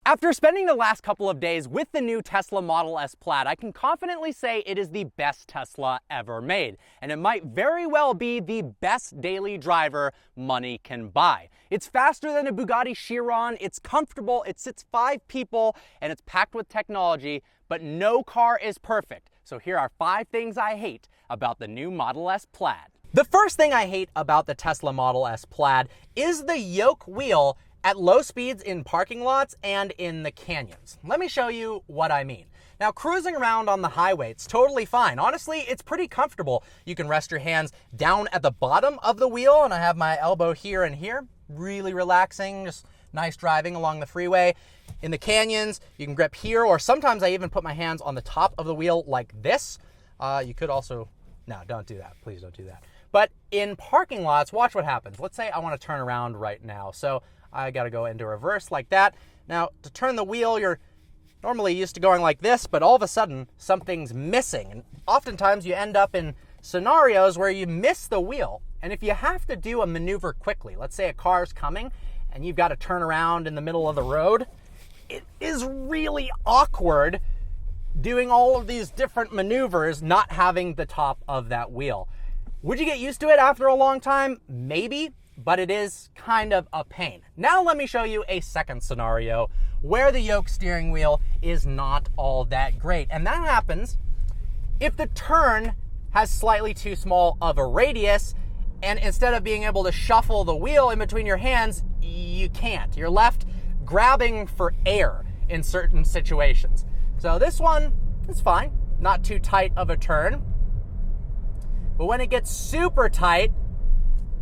After spending the last couple of days with the new Tesla Model S Plaid, I can confidently say it is the best Tesla ever made, and it might very well be the best daily driver money can buy. It's faster than a Bugatti Chiron, it's comfortable, it sits 5 people, and it's packed with technology, but no car is perfect. So here are 5 things I hate about the new Model S Plaid. The first thing I hate about the Tesla Model S Plaid is the Yoke wheel at low speeds in parking lots and in the canyons. Let me show you what I mean. Now, cruising around on the highway, it's totally fine. Honestly, it's pretty comfortable. You can rest your hands down at the bottom of the wheel, and I have my elbow here and here. Really relaxing, just nice driving along the freeway. In the canyons, you can grip here, or sometimes I even put my hands on the top of the wheel like this. You could also, no, don't do that. Please don't do that. But in parking lots, watch what happens. Let's say I want to turn around right now. So I got to go into reverse like that. Now, to turn the wheel, you're normally used to going like this, but all of a sudden, something's missing. And oftentimes, you end up in scenarios where you miss the wheel. And if you have to do a maneuver quickly, let's say a car's coming, and you've got to turn around in the middle of the road, it is really awkward doing all of these different maneuvers, not having the top of that wheel. Would you get used to it after a long time? Maybe. But it is kind of a pain. Now let me show you a second scenario where the Yoke steering wheel is not all that great. And that happens if the turn has slightly too small of a radius, and instead of being able to shuffle the wheel in between your hands, you can't. You're left grabbing for air in certain situations. So this one is fine, not too tight of a turn. But when it gets super tight,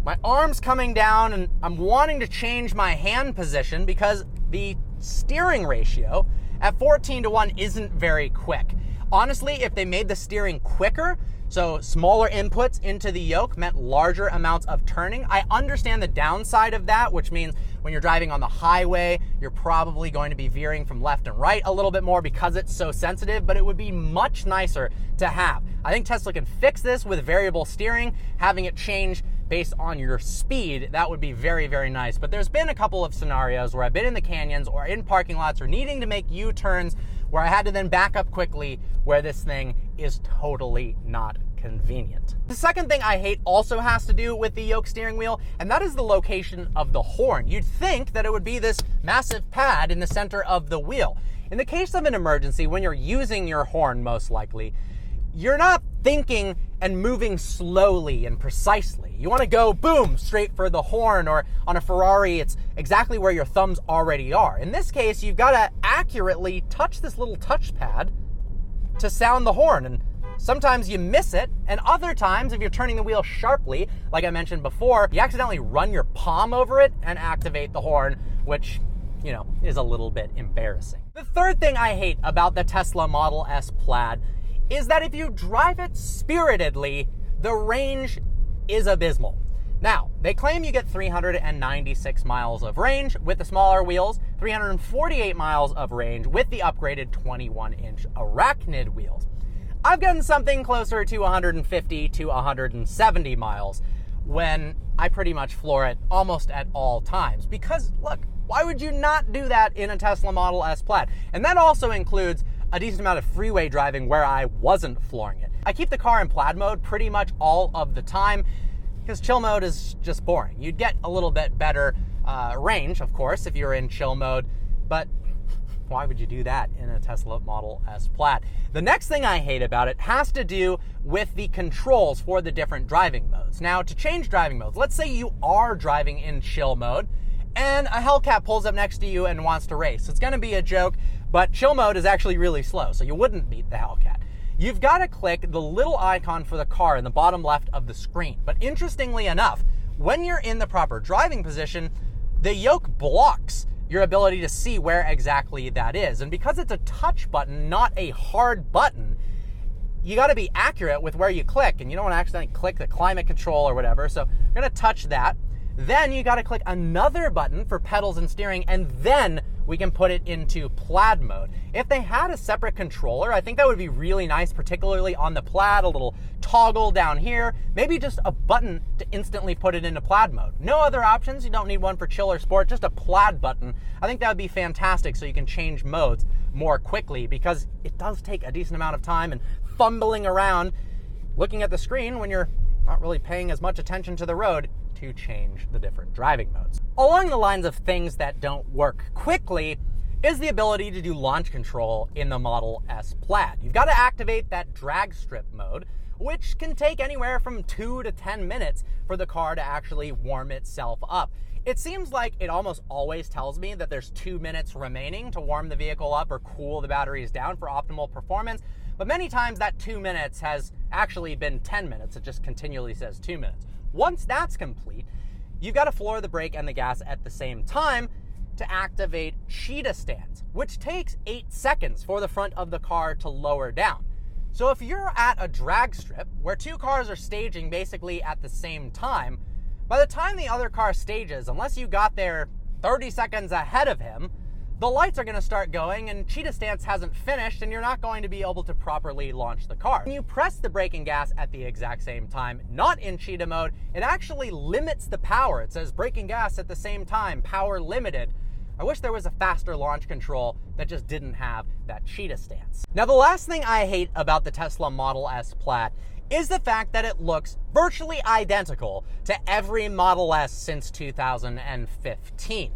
my arm's coming down and I'm wanting to change my hand position because the steering ratio at 14:1 isn't very quick. Honestly, if they made the steering quicker, so smaller inputs into the Yoke meant larger amounts of turning, I understand the downside of that, which means when you're driving on the highway, you're probably going to be veering from left and right a little bit more because it's so sensitive, but it would be much nicer to have. I think Tesla can fix this with variable steering, having it change based on your speed. That would be very, very nice. But there's been a couple of scenarios where I've been in the canyons or in parking lots or needing to make U-turns where I had to then back up quickly, where this thing is totally not convenient. The second thing I hate also has to do with the Yoke steering wheel, and that is the location of the horn. You'd think that it would be this massive pad in the center of the wheel. In the case of an emergency, when you're using your horn, most likely, you're not thinking and moving slowly and precisely. You want to go, boom, straight for the horn, or on a Ferrari, it's exactly where your thumbs already are. In this case, you've got to accurately touch this little touchpad to sound the horn, and sometimes you miss it, and other times, if you're turning the wheel sharply, like I mentioned before, you accidentally run your palm over it and activate the horn, which, you know, is a little bit embarrassing. The third thing I hate about the Tesla Model S Plaid is that if you drive it spiritedly, the range is abysmal. Now, they claim you get 396 miles of range with the smaller wheels, 348 miles of range with the upgraded 21-inch Arachnid wheels. I've gotten something closer to 150 to 170 miles when I pretty much floor it almost at all times. Because, look, why would you not do that in a Tesla Model S Plaid? And that also includes a decent amount of freeway driving where I wasn't flooring it. I keep the car in Plaid mode pretty much all of the time because chill mode is just boring. You'd get a little bit better range, of course, if you're in chill mode, but why would you do that in a Tesla Model S Plaid? The next thing I hate about it has to do with the controls for the different driving modes. Now, to change driving modes, let's say you are driving in chill mode and a Hellcat pulls up next to you and wants to race. It's gonna be a joke, but chill mode is actually really slow, so you wouldn't beat the Hellcat. You've got to click the little icon for the car in the bottom left of the screen. But interestingly enough, when you're in the proper driving position, the Yoke blocks your ability to see where exactly that is. And because it's a touch button, not a hard button, you got to be accurate with where you click, and you don't want to accidentally click the climate control or whatever. So you're going to touch that. Then you got to click another button for pedals and steering, and then we can put it into Plaid mode. If they had a separate controller, I think that would be really nice, particularly on the Plaid, a little toggle down here, maybe just a button to instantly put it into Plaid mode. No other options, you don't need one for chill or sport, just a Plaid button. I think that would be fantastic so you can change modes more quickly, because it does take a decent amount of time and fumbling around looking at the screen when you're not really paying as much attention to the road to change the different driving modes. Along the lines of things that don't work quickly is the ability to do launch control in the Model S Plaid. You've got to activate that drag strip mode, which can take anywhere from 2 to 10 minutes for the car to actually warm itself up. It seems like it almost always tells me that there's 2 minutes remaining to warm the vehicle up or cool the batteries down for optimal performance, but many times that 2 minutes has actually been 10 minutes. It just continually says 2 minutes. Once that's complete, you've got to floor the brake and the gas at the same time to activate cheetah stance, which takes 8 seconds for the front of the car to lower down. So if you're at a drag strip where 2 cars are staging basically at the same time, by the time the other car stages, unless you got there 30 seconds ahead of him, the lights are going to start going and cheetah stance hasn't finished and you're not going to be able to properly launch the car. When you press the brake and gas at the exact same time, not in cheetah mode, it actually limits the power. It says brake and gas at the same time, power limited. I wish there was a faster launch control that just didn't have that cheetah stance. Now, the last thing I hate about the Tesla Model S Plaid is the fact that it looks virtually identical to every Model S since 2015.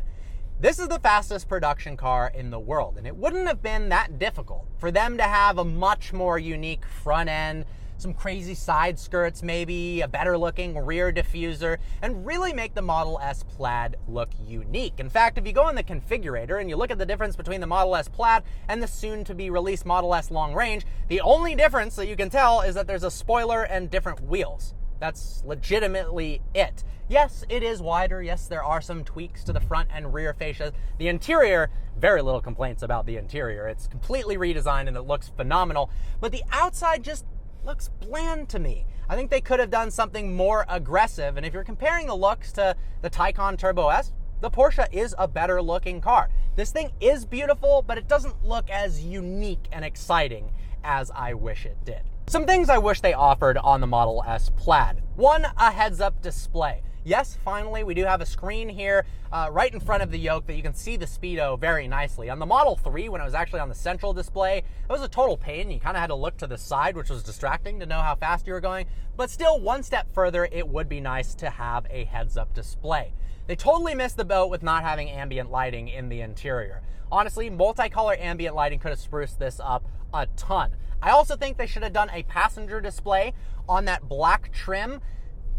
This is the fastest production car in the world, and it wouldn't have been that difficult for them to have a much more unique front end, some crazy side skirts maybe, a better looking rear diffuser, and really make the Model S Plaid look unique. In fact, if you go in the configurator and you look at the difference between the Model S Plaid and the soon-to-be released Model S Long Range, the only difference that you can tell is that there's a spoiler and different wheels. That's legitimately it. Yes, it is wider. Yes, there are some tweaks to the front and rear fascias. The interior, very little complaints about the interior. It's completely redesigned and it looks phenomenal, but the outside just looks bland to me. I think they could have done something more aggressive, and if you're comparing the looks to the Taycan Turbo S, the Porsche is a better looking car. This thing is beautiful, but it doesn't look as unique and exciting as I wish it did. Some things I wish they offered on the Model S Plaid. One, a heads-up display. Yes, finally, we do have a screen here right in front of the yoke that you can see the speedo very nicely. On the Model 3, when it was actually on the central display, it was a total pain. You kind of had to look to the side, which was distracting to know how fast you were going. But still, one step further, it would be nice to have a heads-up display. They totally missed the boat with not having ambient lighting in the interior. Honestly, multicolor ambient lighting could have spruced this up a ton. I also think they should have done a passenger display on that black trim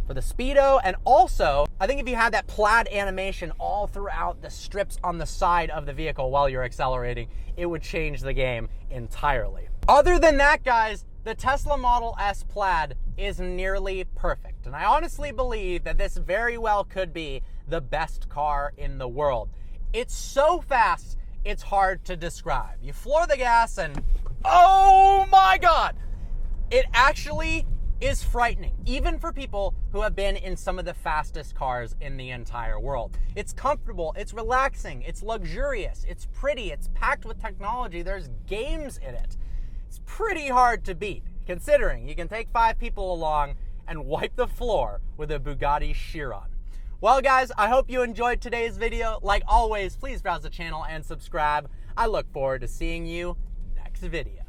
for the speedo, and also I think if you had that Plaid animation all throughout the strips on the side of the vehicle while you're accelerating, it would change the game entirely. Other than that, guys, the Tesla Model S Plaid is nearly perfect, and I honestly believe that this very well could be the best car in the world. It's so fast, it's hard to describe. You floor the gas and oh my God, it actually is frightening, even for people who have been in some of the fastest cars in the entire world. It's comfortable, it's relaxing, it's luxurious, it's pretty, it's packed with technology, there's games in it. It's pretty hard to beat, considering you can take 5 people along and wipe the floor with a Bugatti Chiron. Well, guys, I hope you enjoyed today's video. Like always, please browse the channel and subscribe. I look forward to seeing you next video.